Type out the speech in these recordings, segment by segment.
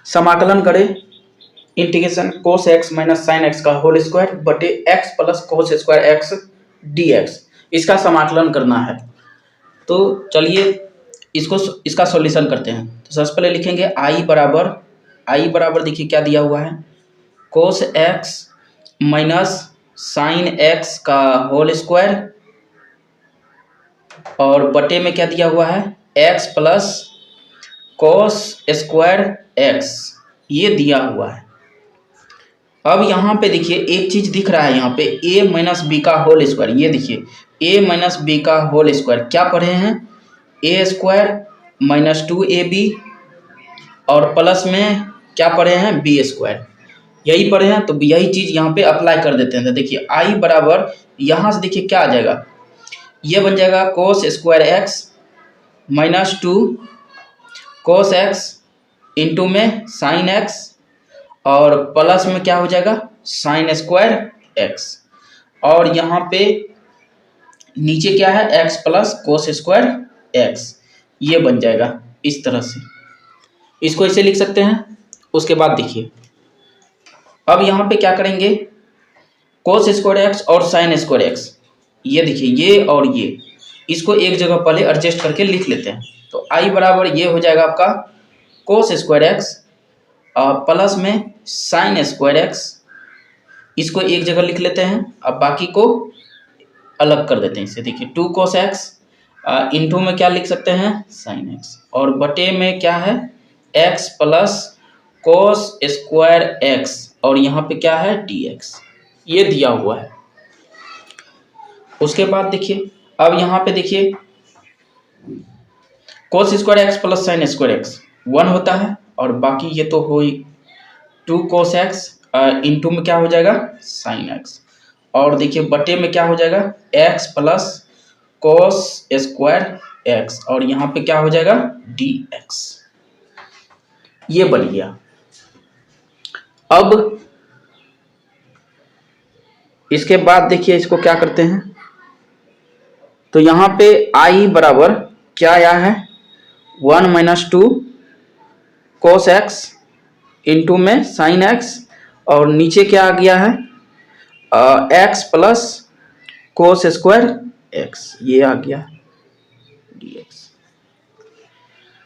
समाकलन करें integration cos x minus sine x का होल स्क्वायर बटे x plus cos square x dx, इसका समाकलन करना है। तो चलिए इसका सॉल्यूशन करते हैं। तो सबसे पहले लिखेंगे i बराबर देखिए क्या दिया हुआ है, cos x minus sine x का होल स्क्वायर और बटे में क्या दिया हुआ है x plus cos square x, ये दिया हुआ है। अब यहाँ पे देखिए एक चीज दिख रहा है, यहाँ पे a माइनस बी का होल स्क्वायर, ये देखिए a माइनस बी का होल स्क्वायर क्या पढ़े हैं, a स्क्वायर माइनस 2ab और प्लस में क्या पढ़े हैं b स्क्वायर, यही पढ़े हैं। तो यही चीज यहाँ पे अप्लाई कर देते हैं। तो देखिए i बराबर यहाँ से देखिए क्या आ जाएगा, ये बन जाएगा कोस square x minus 2 cos x into में साइन एक्स और प्लस में क्या हो जाएगा साइन स्क्वायर एक्स, और यहाँ पे नीचे क्या है x plus cos square x, ये बन जाएगा इस तरह से, इसको ऐसे लिख सकते हैं। उसके बाद देखिए अब यहाँ पे क्या करेंगे, कोस स्क्वायर एक्स और साइन स्क्वायर एक्स, ये देखिए ये और ये, इसको एक जगह पहले एडजस्ट करके लिख लेते हैं। तो i बराबर ये हो जाएगा आपका कोस स्क्वायर एक्स प्लस में साइन स्क्वायर एक्स, इसको एक जगह लिख लेते हैं। अब बाकी को अलग कर देते हैं इसे, देखिए 2 कोस एक्स इंटू में क्या लिख सकते हैं साइन एक्स और बटे में क्या है x plus cos square x और यहाँ पे क्या है dx, ये दिया हुआ है। उसके बाद देखिए अब यहाँ पे देखिए कोस square x plus sine square x 1 होता है और बाकी ये तो हो 2 कोस एक्स इंटू में क्या हो जाएगा साइन एक्स और देखिए बटे में क्या हो जाएगा x plus cos square x और यहाँ पे क्या हो जाएगा dx, ये बन गया। अब इसके बाद देखिए इसको क्या करते हैं, तो यहाँ पे i बराबर क्या आया है 1 माइनस 2 कोस एक्स इंटू में साइन एक्स और नीचे क्या आ गया है x plus cos square x, ये आ गया dx,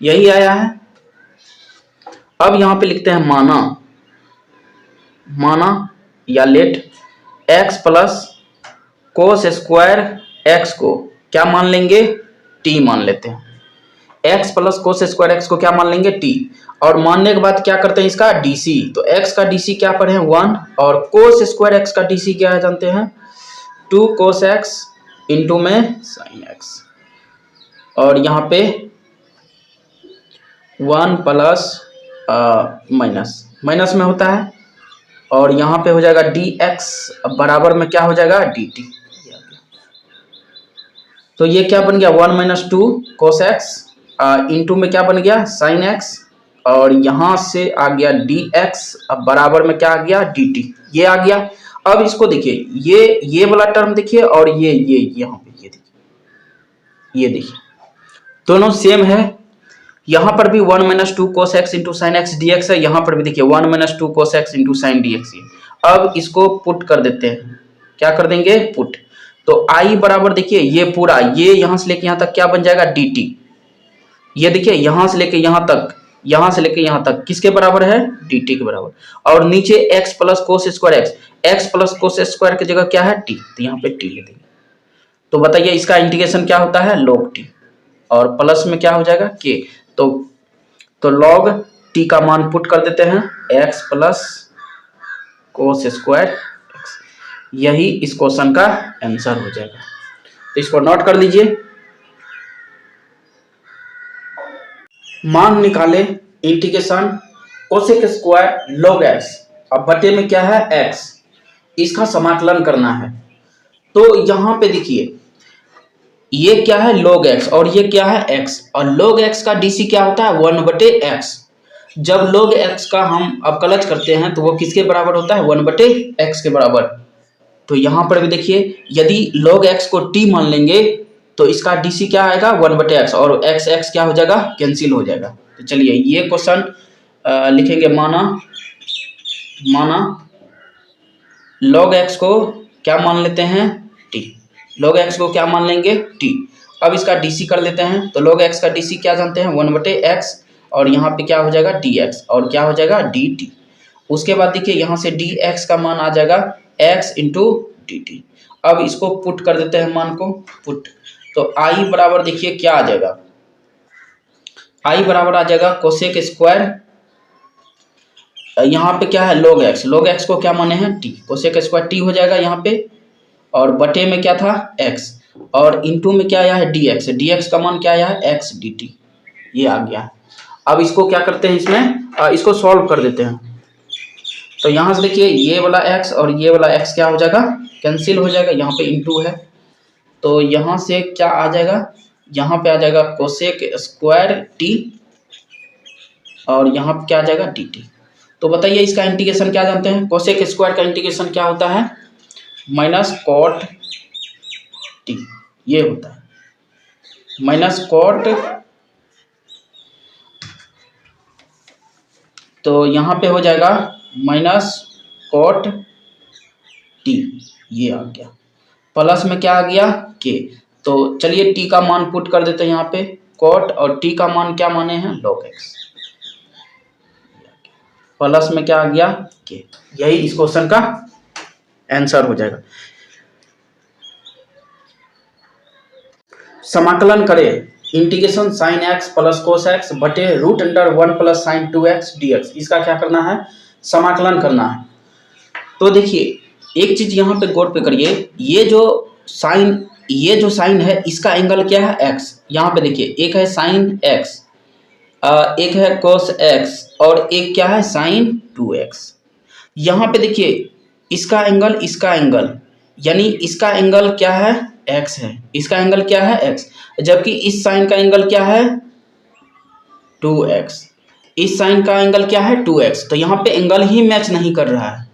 यही आया है। अब यहाँ पे लिखते हैं माना या let x plus cos square X को क्या मान लेंगे t मान लेते हैं, x plus cos square X को क्या मान लेंगे t, और मानने के बाद क्या करते हैं इसका dc, तो x का dc क्या पढ़े हैं 1 और कोस स्क्वायर एक्स का dc क्या है जानते हैं 2 कोस एक्स इंटू में साइन एक्स और यहाँ पे 1 प्लस माइनस में होता है और यहाँ पे हो जाएगा dx बराबर में क्या हो जाएगा dt। तो ये क्या बन गया 1 माइनस 2 कोस एक्स इंटू में क्या बन गया साइन एक्स और यहाँ से आ गया dx अब बराबर में क्या आ गया dt, ये आ गया। अब इसको देखिए ये वाला टर्म देखिए और ये यहाँ पे ये देखिए दोनों सेम है, यहाँ पर भी 1 minus 2 cos x into sine x dx है, यहाँ पर भी देखिए 1 minus 2 cos x into sine dx है। अब इसको पुट कर देते हैं, क्या कर देंगे पुट, तो i बराबर देखिए ये पूरा ये यहाँ से लेके यहाँ तक क्या बन जाएगा dt, ये देखिए यहाँ से लेके यहाँ तक किसके बराबर है dt के बराबर, और नीचे x plus cos square x plus cos square की जगह क्या है t, तो यहाँ पे t ले देंगे। तो बताइए इसका इंटीग्रेशन क्या होता है log t और प्लस में क्या हो जाएगा k, तो log t का मान पुट कर देते हैं x plus cos square x, यही इस क्वेश्चन का आंसर हो जाएगा। तो इसको नोट कर लीजिए। मान निकाले integration cosec square log x, अब बटे में क्या है x, इसका समाकलन करना है। तो यहाँ पे देखिए ये क्या है log x और ये क्या है x, और log x का dc क्या होता है 1/x। जब log x का हम अवकलज करते हैं तो वो किसके बराबर होता है 1/x के बराबर। तो यहाँ पर भी देखिए यदि log x को t मान लेंगे तो इसका dc क्या आएगा 1/x और x क्या हो जाएगा कैंसिल हो जाएगा। तो चलिए ये क्वेश्चन लिखेंगे माना log x को क्या मान लेते हैं t, log x को क्या मान लेंगे t। अब इसका dc कर लेते हैं, तो log x का dc क्या जानते हैं 1/x, और यहाँ पे क्या हो जाएगा dx, और क्या हो जाएगा dt। उसके बाद देखिए यहाँ से dx का मान आ जाएगा x इंटू dt। अब इसको पुट कर देते हैं मान को पुट, तो i बराबर देखिए क्या आ जाएगा, i बराबर आ जाएगा कोसेक स्क्वायर, यहाँ पे क्या है log x को क्या माने हैं t, कोसेक स्क्वायर t हो जाएगा यहाँ पे, और बटे में क्या था x, और इंटू में क्या आया है dx का मान क्या आया है x dt, ये आ गया। अब इसको क्या करते हैं, इसमें इसको सॉल्व कर देते हैं, तो यहाँ से देखिए ये वाला x और ये वाला x क्या हो जाएगा कैंसिल हो जाएगा, यहाँ पे इंटू है तो यहाँ से क्या आ जाएगा, यहाँ पे आ जाएगा कोसेक स्क्वायर t, और यहाँ पे क्या आ जाएगा dt। तो बताइए इसका इंटीग्रेशन क्या जानते हैं, कोसेक स्क्वायर का इंटीग्रेशन क्या होता है माइनस कॉट t, ये होता है माइनस कॉट, तो यहाँ पे हो जाएगा माइनस कॉट t, ये आ गया, प्लस में क्या आ गया k। तो चलिए t का मान पुट कर देते हैं यहाँ पे कॉट, और t का मान क्या माने हैं log x, प्लस में क्या आ गया k। यही इस क्वेश्चन का आंसर हो जाएगा। समाकलन करें integration sine x plus cos x बटे root under 1 plus sine 2x dx, इसका क्या करना है समाकलन करना है। तो देखिए एक चीज यहाँ पे गौर पे करिए, ये जो साइन है इसका एंगल क्या है x, यहाँ पे देखिए एक है साइन x, एक है कोस x, और एक क्या है साइन 2x। यहाँ पे देखिए इसका एंगल यानी इसका एंगल क्या है x है, इसका एंगल क्या है x, जबकि इस साइन का एंगल क्या है 2x, इस साइन का एंगल क्या है 2x, तो यहाँ पे एंगल ही मैच नहीं कर रहा है।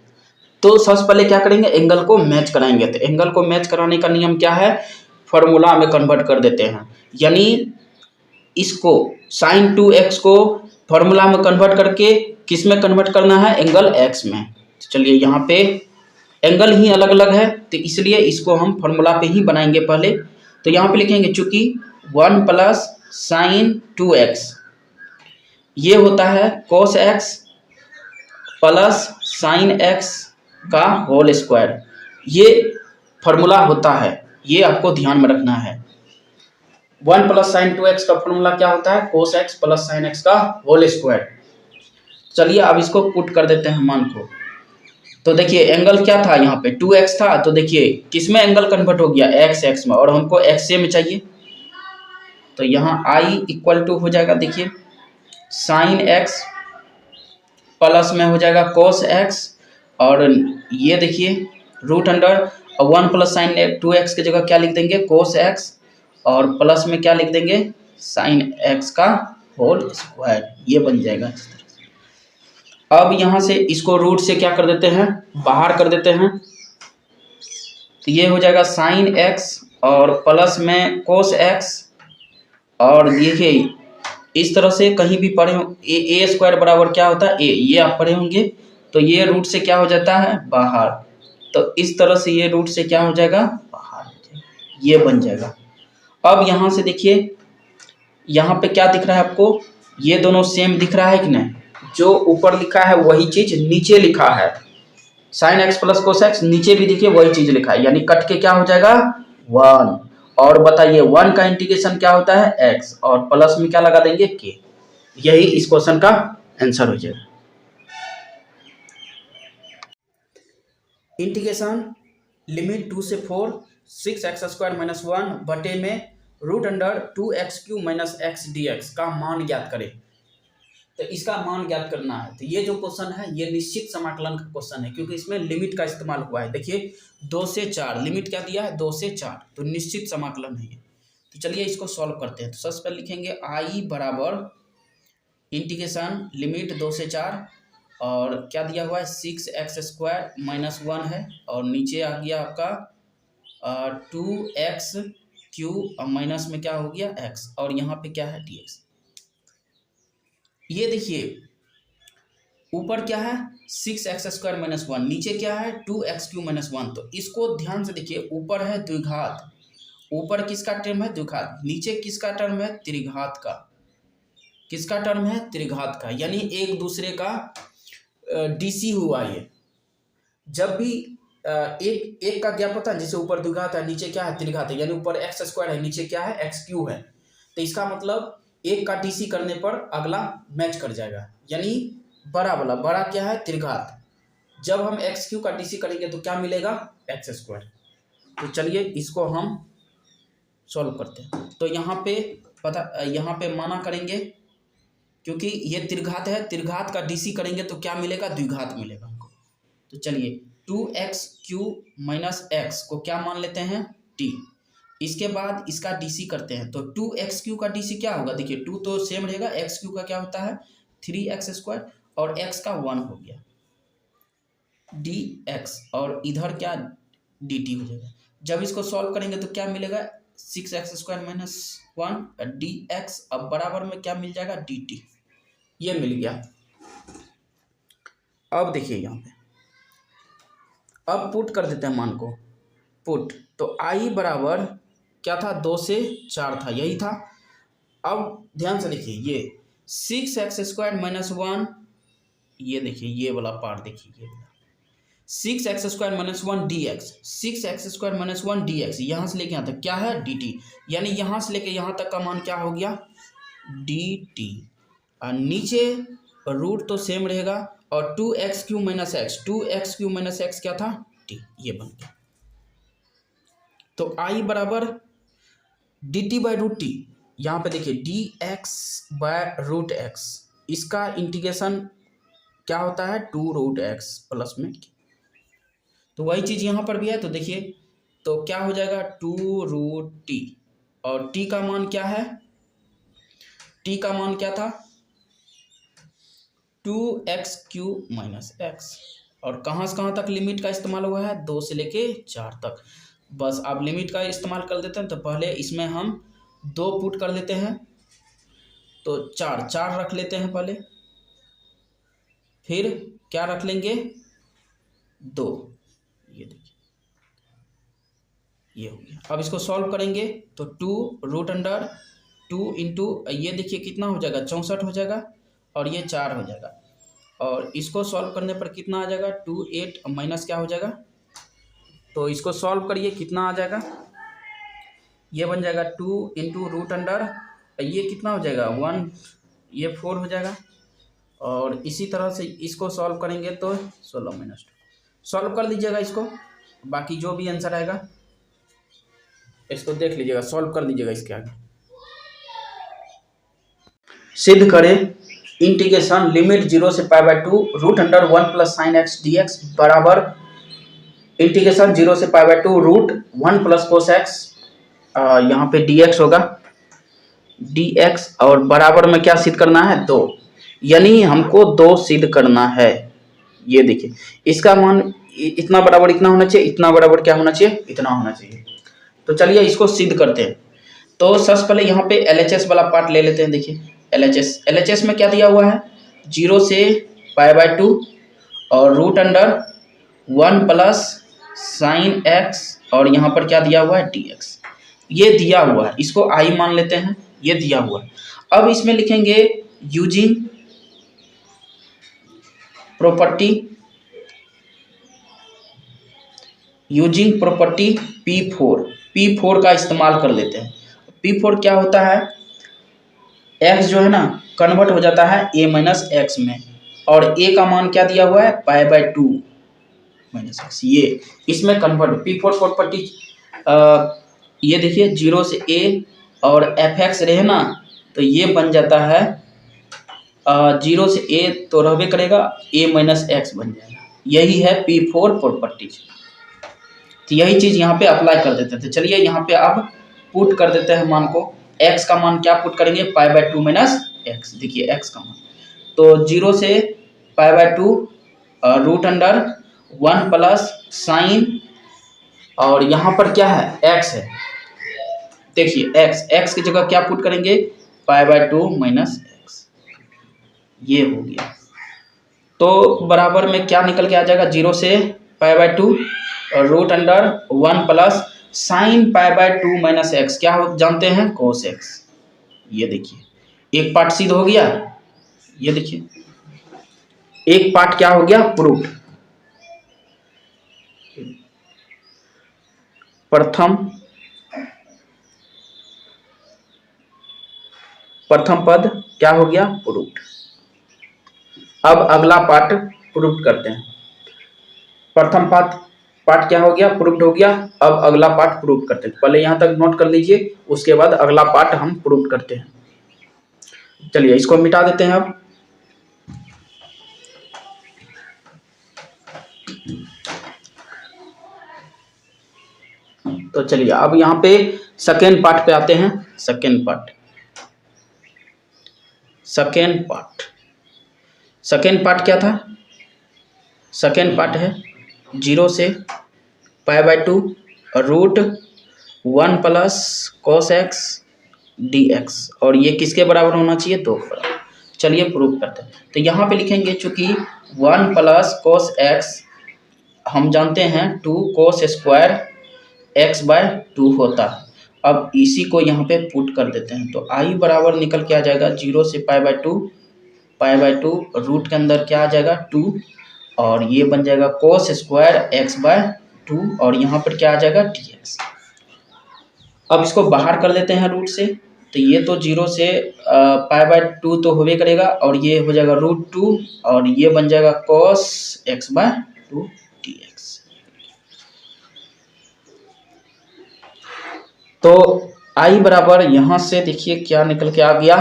तो सबसे पहले क्या करेंगे एंगल को मैच कराएंगे, तो एंगल को मैच कराने का नियम क्या है फॉर्मूला में कन्वर्ट कर देते हैं, यानी इसको साइन 2x को फॉर्मूला में कन्वर्ट करके किस में कन्वर्ट करना है एंगल x में। चलिए यहाँ पे एंगल ही अलग अलग है तो इसलिए इसको हम फॉर्मूला पे ही बनाएंगे पहले। तो यहाँ पे लिखेंगे चूंकि 1 प्लस साइन 2x ये होता है cos x plus sign x का होल स्क्वायर, ये फॉर्मूला होता है, ये आपको ध्यान में रखना है। 1 प्लस साइन 2x का फॉर्मूला क्या होता है cos x plus sign x का होल स्क्वायर। चलिए अब इसको पुट कर देते हैं मान को, तो देखिए एंगल क्या था यहाँ पे 2x था, तो देखिए किस में एंगल कन्वर्ट हो गया x में, और हमको x में चाहिए, तो यहाँ i इक्वल टू हो जाएगा देखिए साइन x प्लस में हो जाएगा cos x, और ये देखिए root under 1 plus sine 2x की जगह क्या लिख देंगे cos x, और प्लस में क्या लिख देंगे साइन x का होल स्क्वायर, ये बन जाएगा इस तरह से। अब यहाँ से इसको रूट से क्या कर देते हैं बाहर कर देते हैं, तो ये हो जाएगा साइन x और प्लस में cos x, और देखिए इस तरह से कहीं भी पढ़े हो ए स्क्वायर बराबर क्या होता है a, ये आप पढ़े होंगे, तो ये रूट से क्या हो जाता है बाहर, तो इस तरह से ये रूट से क्या हो जाएगा बाहर, ये बन जाएगा। अब यहाँ से देखिए यहाँ पे क्या दिख रहा है आपको, ये दोनों सेम दिख रहा है कि नहीं, जो ऊपर लिखा है वही चीज नीचे लिखा है, sine x plus cos x नीचे भी देखिए वही चीज लिखा है, यानी कट के क्या हो जाएगा 1। और बताइए 1 का इंटीग्रेशन क्या होता है x, और प्लस में क्या लगा देंगे k, यही इस क्वेश्चन का आंसर हो जाएगा। इंटीग्रेशन लिमिट 2 से 4 6x² - 1 बटे में root under 2x³ - x dx का मान ज्ञात करें। तो इसका मान ज्ञात करना है, तो ये जो क्वेश्चन है ये निश्चित समाकलन का क्वेश्चन है, क्योंकि इसमें लिमिट का इस्तेमाल हुआ है। देखिए 2 से 4 लिमिट क्या दिया है 2 से 4, तो निश्चित समाकलन है ये। तो चलिए इसको सॉल्व करते हैं। तो सबसे पहले लिखेंगे i बराबर इंटीग्रेशन लिमिट 2 से 4, और क्या दिया हुआ है 6x² - 1 है, और नीचे आ गया आपका 2x³ माइनस में क्या हो गया x, और यहाँ पे क्या है dx। ये देखिए ऊपर क्या है 6x² माइनस 1, नीचे क्या है 2x³ माइनस 1। तो इसको ध्यान से देखिए, ऊपर है द्विघात, ऊपर किसका टर्म है द्विघात, नीचे किसका टर्म है त्रिघात का, किसका टर्म है त्रिघात का, यानी एक दूसरे का डीसी हुआ ये। जब भी एक एक का क्या पता है, जैसे ऊपर द्विघात है नीचे क्या है त्रिघात है, यानी ऊपर x² है नीचे क्या है x³ है, तो इसका मतलब एक का डीसी करने पर अगला मैच कर जाएगा, यानी बड़ा वाला, बड़ा क्या है त्रिघात। जब हम x³ का डीसी करेंगे तो क्या मिलेगा x²। तो चलिए इसको हम सॉल्व करते हैं। तो यहाँ पे माना करेंगे, क्योंकि ये त्रिघात है, त्रिघात का डीसी करेंगे तो क्या मिलेगा द्विघात मिलेगा हमको। तो चलिए 2x³ माइनस x को क्या मान लेते हैं t, इसके बाद इसका डीसी करते हैं। तो 2x³ का डीसी क्या होगा, देखिए 2 तो सेम रहेगा, x³ का क्या होता है 3x² और x का 1 हो गया dx, और इधर क्या dt हो जाएगा। जब इसको सॉल्व करेंगे तो क्या मिलेगा 6x² माइनस 1 dx, अब बराबर में क्या मिल जाएगा dt, ये मिल गया। अब देखिए यहाँ पे, अब पुट कर देते हैं मान को, पुट तो i बराबर क्या था 2 से 4 था, यही था। अब ध्यान से देखिए, ये 6x² माइनस 1, ये देखिए ये वाला पार्ट देखिए, ये 6x² minus 1 dx, 6x² minus 1 dx, यहाँ से लेके यहाँ तक क्या है dt, यानी यहाँ से लेके यहाँ तक का मान क्या हो गया dt, और नीचे रूट तो सेम रहेगा, और 2x³ minus x, 2x³ minus x क्या था t, ये बन गया। तो i बराबर dt बाई रूट टी, यहाँ पे देखिए dx बाय रूट x, इसका इंटीग्रेशन क्या होता है 2√x प्लस में, तो वही चीज यहाँ पर भी है। तो देखिए तो क्या हो जाएगा 2√t, और t का मान क्या है, t का मान क्या था 2x³ माइनस x, और कहाँ से कहाँ तक लिमिट का इस्तेमाल हुआ है 2 से लेके 4 तक। बस अब लिमिट का इस्तेमाल कर देते हैं, तो पहले इसमें हम 2 पुट कर लेते हैं, तो 4 रख लेते हैं पहले, फिर क्या रख लेंगे 2, ये देखिए ये हो गया। अब इसको सॉल्व करेंगे तो 2√2 इंटू ये देखिए कितना हो जाएगा 64 हो जाएगा, और ये 4 हो जाएगा, और इसको सॉल्व करने पर कितना आ जाएगा 28 माइनस क्या हो जाएगा, तो इसको सॉल्व करिए कितना आ जाएगा, ये बन जाएगा 2 इंटू √, ये कितना हो जाएगा 1, ये 4 हो जाएगा, और इसी तरह से इसको सॉल्व करेंगे तो 16 माइनस 2, सॉल्व कर लीजिएगा इसको, बाकी जो भी आंसर आएगा इसको देख लीजिएगा, सॉल्व कर लीजिएगा इसके आगे। सिद्ध करें इंटीग्रेशन लिमिट 0 से π/2 √1 प्लस साइन एक्स dx बराबर इंटीग्रेशन 0 से π/2 √1 प्लस कोस एक्स, यहाँ पे dx होगा dx, और बराबर में क्या सिद्ध करना है 2, यानी हमको 2 सिद्ध करना है। ये देखिए इसका मान इतना बराबर इतना होना चाहिए, इतना बराबर क्या होना चाहिए इतना होना चाहिए। तो चलिए इसको सिद्ध करते हैं। तो सबसे पहले यहाँ पे LHS वाला पार्ट ले लेते हैं। देखिए LHS में क्या दिया हुआ है 0 से π/2 और √1 प्लस साइन एक्स, और यहाँ पर क्या दिया हुआ है dx, ये दिया हुआ है, इसको i मान लेते हैं, ये दिया हुआ है। अब इसमें लिखेंगे यूजिंग प्रॉपर्टी P4 का इस्तेमाल कर लेते हैं। P4 क्या होता है, x जो है ना कन्वर्ट हो जाता है a माइनस एक्स में, और a का मान क्या दिया हुआ है π/2 माइनस एक्स, ये इसमें कन्वर्ट P4 प्रॉपर्टी। ये देखिए 0 से a और fx रहे ना, तो ये बन जाता है 0 से a तो रहबे करेगा, a माइनस एक्स बन जाएगा, यही है P4 प्रॉपर्टीज। तो यही चीज यहाँ पे अप्लाई कर देते थे। चलिए यहाँ पे अब पुट कर देते हैं मान को, x का मान क्या पुट करेंगे π/2 माइनस एक्स, देखिए x का मान, तो 0 से π/2 √1 प्लस साइन, और यहाँ पर क्या है x है, देखिए x की जगह क्या पुट करेंगे π/2 माइनस एक्स, ये हो गया। तो बराबर में क्या निकल के आ जाएगा, 0 से π/2 और root under 1 plus sine π/2 minus X, क्या हो जानते हैं, कोस एक्स। ये देखिए एक पार्ट सिद्ध हो गया, ये देखिए एक पार्ट क्या हो गया, प्रूफ। प्रथम पद क्या हो गया, प्रूफ। अब अगला पार्ट प्रूफ करते हैं। प्रथम पार्ट क्या हो गया, प्रूफ हो गया। अब अगला पार्ट प्रूफ करते हैं। पहले यहां तक नोट कर लीजिए, उसके बाद अगला पार्ट हम प्रूफ करते हैं। चलिए इसको मिटा देते हैं अब। तो चलिए अब यहाँ पे सेकेंड पार्ट पे आते हैं। सेकेंड पार्ट क्या था, सेकेंड पार्ट है 0 से π/2 root 1 plus cos x dx, और ये किसके बराबर होना चाहिए, 2 के बराबर। चलिए प्रूफ करते हैं। तो यहाँ पे लिखेंगे चूंकि 1 प्लस cos x हम जानते हैं 2 cos स्क्वायर x/2 होता है। अब इसी को यहाँ पे पुट कर देते हैं, तो i बराबर निकल के आ जाएगा 0 से π/2 रूट के अंदर क्या आ जाएगा 2, और ये बन जाएगा cos स्क्वायर x/2, और यहाँ पर क्या आ जाएगा dx। अब इसको बाहर कर लेते हैं रूट से, तो ये तो 0 से π/2 तो होवे करेगा, और ये हो जाएगा √2, और ये बन जाएगा cos x/2 dx। तो i बराबर यहाँ से देखिए क्या निकल के आ गया,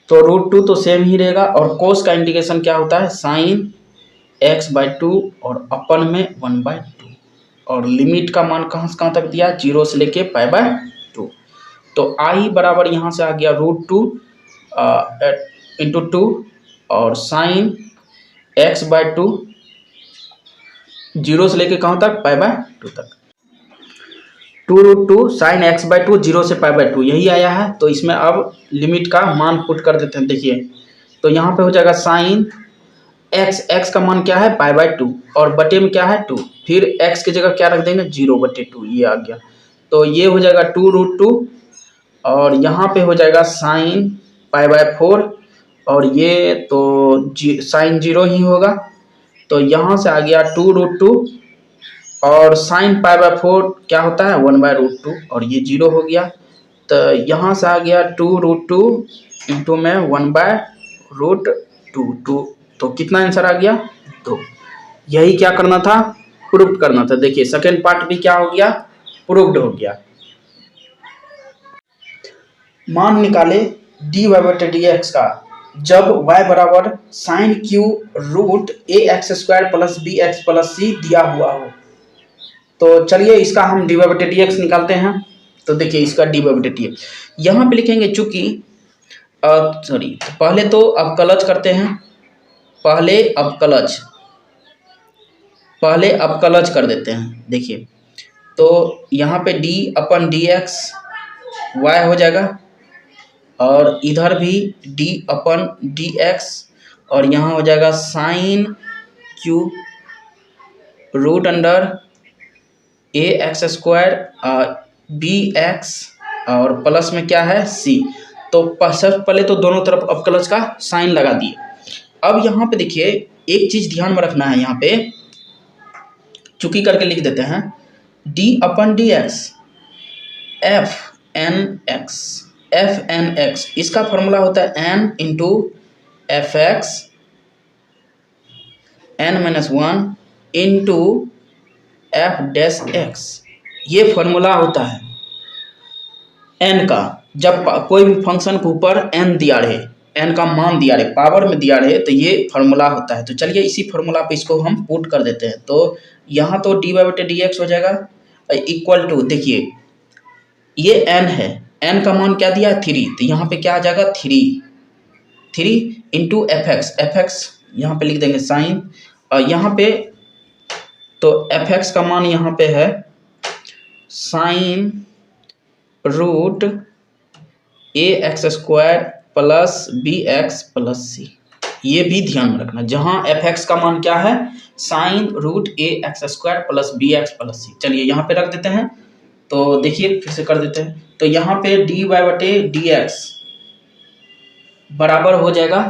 तो √2 तो सेम ही रहेगा, और cos का इंडिकेशन क्या होता है, sin x/2, और अपन में 1/2, और लिमिट का मान कहाँ से कहाँ तक दिया, 0 से लेके π/2। तो i बराबर यहाँ से आ गया √2 × 2 और sin x/2 0 से लेके कहाँ तक, π/2 तक। 2√2 sin x/2 0 से π/2 यही आया है। तो इसमें अब लिमिट का मान पुट कर देते हैं। देखिए तो यहाँ पे हो जाएगा sin x का मान क्या है, π/2, और बटे में क्या है 2, फिर x की जगह क्या रख देंगे, 0/2, ये आ गया। तो ये हो जाएगा 2√2, और यहाँ पे हो जाएगा sin π/4, और ये तो sin 0 ही होगा। तो यहाँ से आ गया 2√2, और sin π/4 क्या होता है, 1/√2, और ये 0 हो गया। तो यहाँ से आ गया 2√2 इंटू में 1/√2, तो कितना आंसर आ गया, 2। यही क्या करना था, प्रूफ करना था। देखिए सेकेंड पार्ट भी क्या हो गया, प्रूफ्ड हो गया। मान निकाले dy/dx का जब y बराबर sin q √ax² plus bx plus c दिया हुआ हो। तो चलिए इसका हम dy/dx निकालते हैं। तो देखिए इसका dy/dx यहाँ पे लिखेंगे, चूंकि पहले तो अवकलज करते हैं, पहले अवकलज कर देते हैं। देखिए तो यहाँ पे d/dx y हो जाएगा, और इधर भी d/dx, और यहाँ हो जाएगा sin q √ax² bx, और प्लस में क्या है c। तो पहले तो दोनों तरफ अवकलज का साइन लगा दिए। अब यहाँ पे देखिए एक चीज ध्यान में रखना है, यहाँ पे चुकी करके लिख देते हैं, d/dx fnx, इसका फॉर्मूला होता है n into fx n-1 into f'(x), ये फॉर्मूला होता है n का। जब कोई भी फंक्शन के ऊपर n दिया रहे, n का मान दिया रहे, पावर में दिया रहे, तो ये फॉर्मूला होता है। तो चलिए इसी फॉर्मूला पे इसको हम पुट कर देते हैं। तो यहाँ तो dy/dx हो जाएगा इक्वल टू, देखिए ये n है, n का मान क्या दिया, 3, तो यहाँ पे क्या आ जाएगा 3 इंटू fx यहाँ पे लिख देंगे साइन, और यहाँ पे तो fx का मान यहाँ पे है sin √ax² plus bx plus c। ये भी ध्यान में रखना। जहां एफ एक्स का मान क्या है, साइन रूट ए x square plus B x plus C. चलिए यहाँ पे रख देते हैं, तो देखिए फिर से कर देते हैं। तो यहाँ पे डी वाई बटे डी एक्स बराबर हो जाएगा,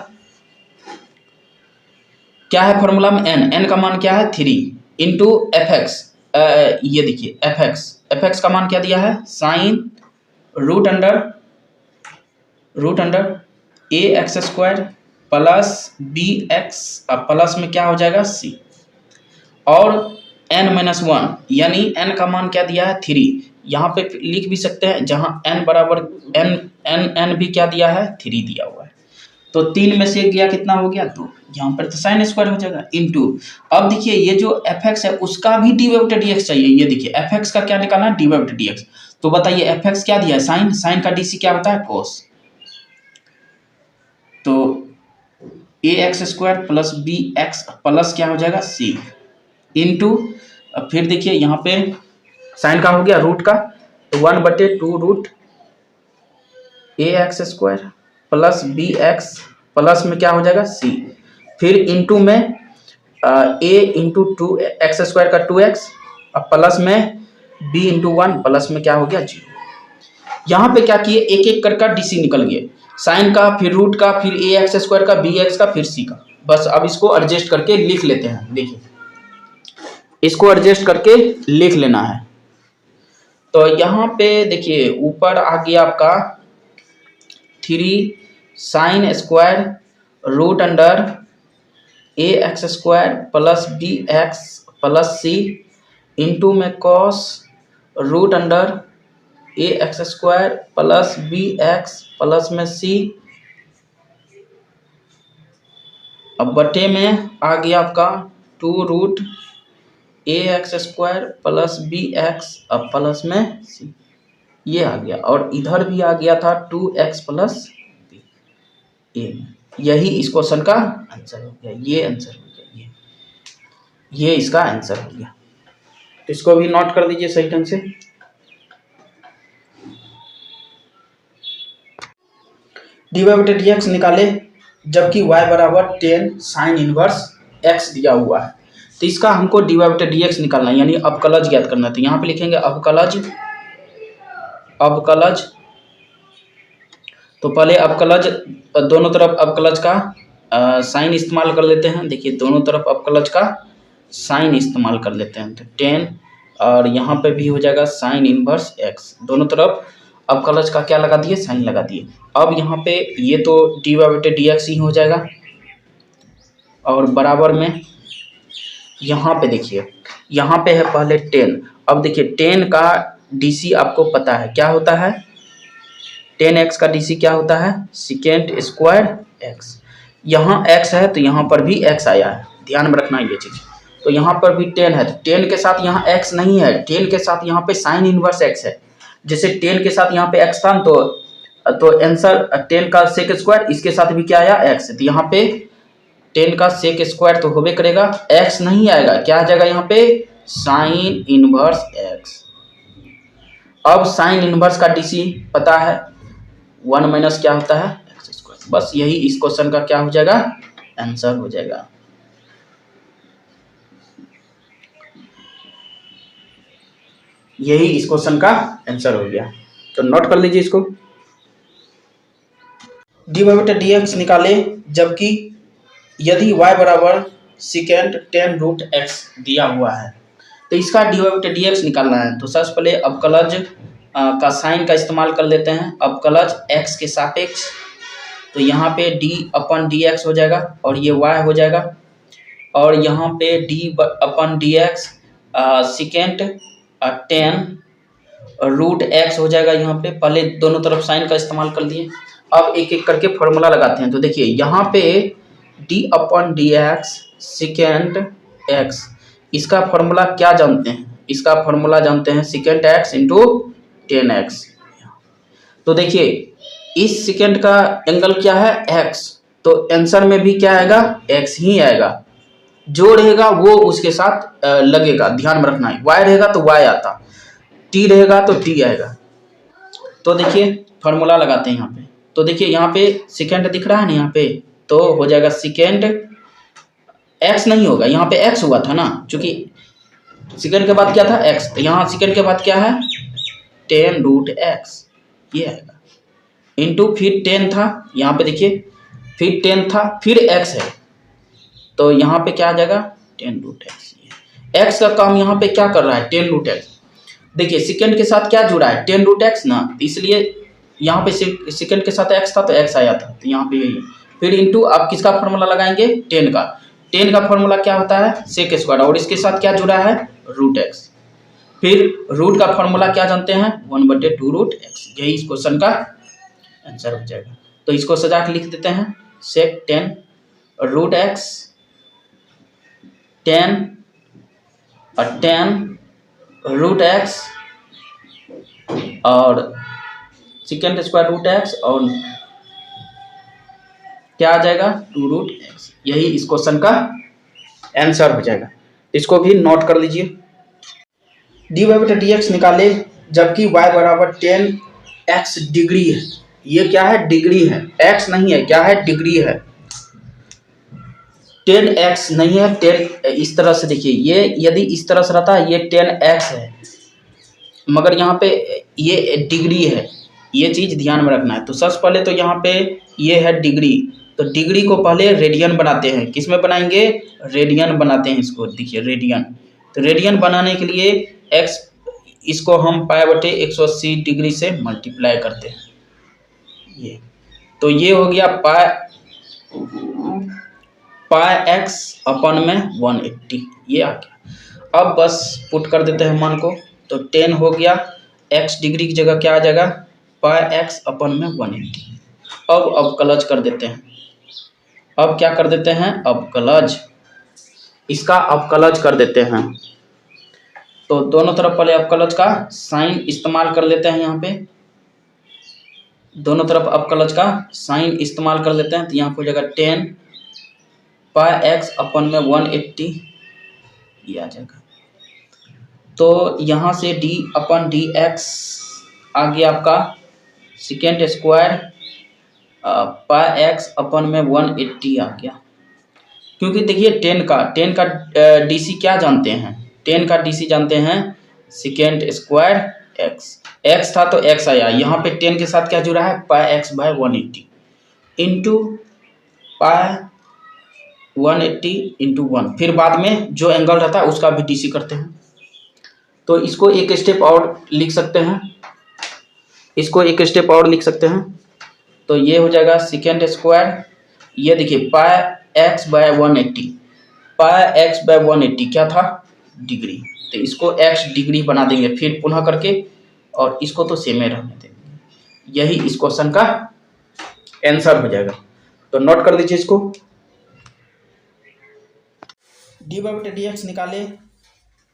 क्या है फॉर्मूला में, एन का मान क्या है 3 इंटू एफ एक्स। ये देखिए एफ एक्स का मान क्या दिया है, साइन रूट अंडर ए x square plus B x, अब प्लस में क्या हो जाएगा सी, और n-1 यानी n का मान क्या दिया है 3। यहाँ पे लिख भी सकते हैं, जहाँ n बराबर n भी क्या दिया है 3 दिया हुआ है। तो 3 में से गया कितना हो गया 2, यहाँ पर तो साइन स्क्वायर हो जाएगा इंटू। अब देखिए ये जो एफ एक्स है उसका भी डी वाई बटे डी एक्स चाहिए। ये देखिए एफ एक्स का क्या निकालना है, डी वाई बटे डी एक्स। तो बताइए एफ एक्स क्या दिया है, साइन का डी सी क्या होता है कोस। तो A x square plus B x plus क्या हो जाएगा सी इंटू, अब फिर देखिए यहाँ पे साइन का हो गया रूट का, तो 1/2 रूट ए x square plus B x plus में क्या हो जाएगा सी, फिर इंटू में ए इंटू 2 एक्स स्क्वायर का 2x, अब प्लस में b इंटू 1 प्लस में क्या हो गया 0। यहाँ पे क्या किए, एक एक करके डीसी निकल गए, साइन का फिर रूट का फिर ए एक्स स्क्वायर का बी एक्स का फिर सी का। बस अब इसको एडजस्ट करके लिख लेते हैं। देखिए इसको एडजस्ट करके लिख लेना है। तो यहाँ पे देखिए ऊपर आ गया आपका 3 साइन स्क्वायर रूट अंडर ए x square plus B x plus c into में कॉस रूट अंडर ए x square plus B x plus में सी, अब बटे में आ गया आपका 2 रूट ए x square plus B x अब प्लस में सी, ये आ गया। और इधर भी आ गया था 2x प्लस बी, यही इस क्वेश्चन का आंसर हो गया। ये आंसर हो गया, ये इसका आंसर हो गया। तो इसको भी नोट कर दीजिए सही ढंग से। डी वाई बटे डी एक्स निकाले जबकि y बराबर 10 साइन इनवर्स x दिया हुआ है। तो इसका हमको डी वाई बटे डी एक्स निकालना है, यानी अवकलज ज्ञात करना है। तो यहाँ पे लिखेंगे अवकलज, तो पहले अवकलज दोनों तरफ अवकलज का साइन इस्तेमाल कर लेते हैं। देखिए दोनों तरफ अवकलज का साइन इस्तेमाल कर लेते हैं, तो 10 और यहाँ पे भी हो जाएगा साइन इनवर्स x, दोनों तरफ अवकलज का क्या लगा दिए, साइन लगा दिए। अब यहाँ पे ये तो डी वाई बटे डी एक्स ही हो जाएगा, और बराबर में यहाँ पे देखिए यहाँ पे है पहले 10। अब देखिए 10 का डीसी आपको पता है क्या होता है, 10x का डीसी क्या होता है, सेकेंड स्क्वायर x। यहाँ x है तो यहाँ पर भी x आया है, ध्यान में रखना ये चीज। तो यहाँ पर भी 10 है, तो 10 के साथ यहाँ x नहीं है, 10 के साथ यहाँ पे साइन इनवर्स x है। जैसे 10 के साथ यहाँ पे x था तो आंसर 10 का सेक स्क्वायर, इसके साथ भी क्या आया x, तो यहाँ पे 10 का सेक स्क्वायर तो होबे करेगा, x नहीं आएगा, क्या आ जाएगा यहाँ पे साइन इनवर्स x। अब साइन इनवर्स का डीसी पता है 1 माइनस क्या होता है एक्स स्क्वायर। बस यही इस क्वेश्चन का क्या हो जाएगा, आंसर हो जाएगा। यही इस क्वेश्चन का आंसर हो गया, तो नोट कर लीजिए इसको। डी वाई बटे डी एक्स निकाले जबकि यदि y बराबर सेकेंड 10 रूट x दिया हुआ है, तो इसका डी वाई बटे डी एक्स निकालना है। तो सबसे पहले अवकलज का साइन का इस्तेमाल कर लेते हैं, अवकलज x के सापेक्ष। तो यहाँ पे d अपन डी एक्स हो जाएगा और ये y हो जाएगा, और यहाँ पे d अपन d x second 10 root x हो जाएगा। यहाँ पे पहले दोनों तरफ साइन का इस्तेमाल कर लिए, अब एक एक करके फॉर्मूला लगाते हैं। तो देखिए यहाँ पे d अपन डी एक्स सेकेंड x, इसका फॉर्मूला क्या जानते हैं, इसका फॉर्मूला जानते हैं सेकेंड x इंटू 10x। तो देखिए इस सेकेंड का एंगल क्या है x, तो आंसर में भी क्या आएगा x ही आएगा, जो रहेगा वो उसके साथ लगेगा, ध्यान में रखना है। y रहेगा तो y आता, t रहेगा तो t आएगा। तो देखिए फॉर्मूला लगाते हैं यहाँ पे। तो देखिए यहाँ पे सेकेंड दिख रहा है ना यहाँ पे, तो हो जाएगा सेकेंड एक्स नहीं होगा, यहाँ पे एक्स हुआ था ना, क्योंकि सेकेंड के बाद क्या था एक्स, तो यहाँ सेकेंड के बाद क्या है 10 रूट एक्स, ये आएगा इंटू फिर 10 था, यहाँ पे देखिए फिर 10 था फिर एक्स है, तो यहाँ पे क्या आ जाएगा 10 रूट एक्स। एक्स का काम यहाँ पे क्या कर रहा है 10 रूट एक्स, देखिए सेकेंड के साथ क्या जुड़ा है 10 रूट एक्स ना, इसलिए यहाँ पे सेकेंड के साथ एक्स था तो एक्स आया था, तो यहाँ पे यही फिर इंटू आप किसका फॉर्मूला लगाएंगे 10 का, 10 का फॉर्मूला क्या होता है सेक स्क्वायर, और इसके साथ क्या जुड़ा है रूट एक्स, फिर रूट का फॉर्मूला क्या जानते हैं 1/2 रूट एक्स, यही इस क्वेश्चन का आंसर हो जाएगा। तो इसको सजा के लिख देते हैं सेक 10 रूट एक्स 10 और 10 रूट एक्स और सेकेंड स्क्वायर रूट एक्स और क्या आ जाएगा 2 रूट एक्स, यही इस क्वेश्चन का आंसर हो जाएगा। इसको भी नोट कर लीजिए। dy बटा dx निकाले जबकि y बराबर 10x डिग्री है, ये क्या है डिग्री है, x नहीं है, क्या है डिग्री है, 10x नहीं है 10, इस तरह से देखिए ये यदि इस तरह से रहता है ये 10x है, मगर यहाँ पे ये डिग्री है, ये चीज़ ध्यान में रखना है। तो सबसे पहले तो यहाँ पे ये है डिग्री, तो डिग्री को पहले रेडियन बनाते हैं, किस में बनाएंगे रेडियन बनाते हैं इसको, देखिए रेडियन, तो रेडियन बनाने के लिए x इसको हम π/180 डिग्री से मल्टीप्लाई करते हैं, ये तो ये हो गया π/x अपन में 180, ये आ गया। अब बस पुट कर देते हैं मान को, तो 10 हो गया, x डिग्री की जगह क्या आ जाएगा π/x अपन में 180। अब अवकलज कर देते हैं, अब क्या कर देते हैं अवकलज, इसका अवकलज कर देते हैं, तो दोनों तरफ पहले अवकलज का साइन इस्तेमाल कर लेते हैं, यहाँ पे दोनों तरफ अवकलज का साइन इस्तेमाल कर लेते हैं, तो यहाँ पे हो जाएगा 10 π/x अपन में 180, ये आ जाएगा। तो यहाँ से d अपन dx आ गया आपका सेकेंड स्क्वायर π/x अपन में 180 आ गया, क्योंकि देखिए 10 का DC क्या जानते हैं, 10 का DC जानते हैं सेकेंड स्क्वायर x था तो x आया, यहाँ पे 10 के साथ क्या जुड़ा है π/x/180 इंटू π/180 इंटू 1, फिर बाद में जो एंगल रहता है उसका भी DC करते हैं। तो इसको एक स्टेप और लिख सकते हैं, इसको एक स्टेप और लिख सकते हैं, तो ये हो जाएगा सेकेंड स्क्वायर, ये देखिए π/180, π/180 क्या था डिग्री, तो इसको x डिग्री बना देंगे फिर पुनः करके, और इसको तो सेम ही रहने देंगे, यही इस क्वेश्चन का आंसर हो जाएगा। तो नोट कर लीजिए इसको। dy बटा dx निकाले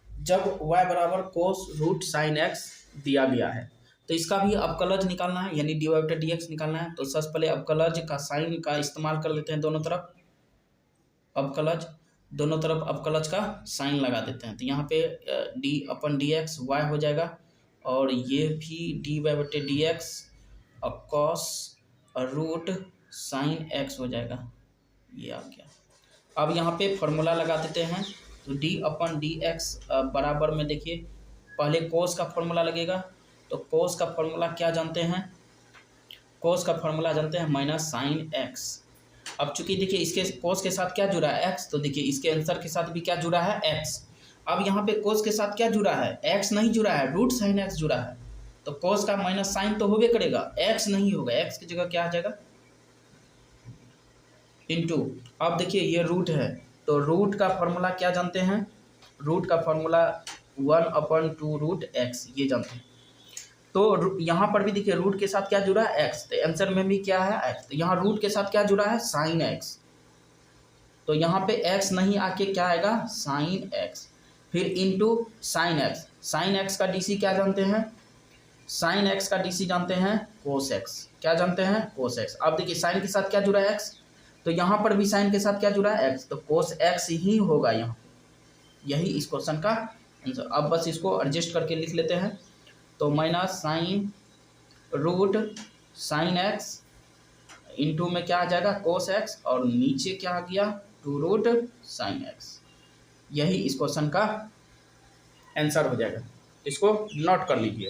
जब y बराबर कोस रूट साइन x दिया गया है, तो इसका भी अवकलज निकालना है, यानी dy बटा dx निकालना है। तो सबसे पहले अवकलज का साइन का इस्तेमाल कर लेते हैं, दोनों तरफ अवकलज, दोनों तरफ अवकलज का साइन लगा देते हैं, तो यहाँ पे d अपन dx y हो जाएगा, और ये भी dy बटे dx और कॉस रूट साइन x हो जाएगा, ये आ गया। अब यहाँ पे फॉर्मूला लगा देते हैं, तो d अपन dx बराबर में देखिए पहले कोस का फॉर्मूला लगेगा, तो कोस का फॉर्मूला क्या जानते हैं, कोस का फॉर्मूला जानते हैं माइनस साइन x। अब चूंकि देखिए इसके कोस के साथ क्या जुड़ा है x, तो देखिए इसके आंसर के साथ भी क्या जुड़ा है x। अब यहाँ पे कोस के साथ क्या जुड़ा है x नहीं जुड़ा है, रूट साइन x जुड़ा है, तो कोस का माइनस साइन तो होबे करेगा, x नहीं होगा, x की जगह क्या आ जाएगा इंटू। अब देखिए ये रूट है, तो रूट का फॉर्मूला क्या जानते हैं, रूट का फॉर्मूला 1/2 रूट x, ये जानते हैं। तो यहाँ पर भी देखिए रूट के साथ क्या जुड़ा है x, तो आंसर में भी क्या है x, तो यहाँ रूट के साथ क्या जुड़ा है साइन x, तो यहाँ पे x नहीं आके क्या आएगा साइन x, फिर into sine x, sine x का DC क्या जानते हैं, साइन x का DC जानते हैं कोस x, क्या जानते हैं कोस x। अब देखिए साइन के साथ क्या जुड़ा है x, तो यहाँ पर भी साइन के साथ क्या जुड़ा है x, तो कोस x ही होगा यहाँ, यही इस क्वेश्चन का आंसर। अब बस इसको एडजस्ट करके लिख लेते हैं, तो minus sine root sine x into में क्या आ जाएगा cos x और नीचे क्या आ गया 2 रूट साइन x। यही इस क्वेश्चन का आंसर हो जाएगा, इसको नोट कर लीजिए।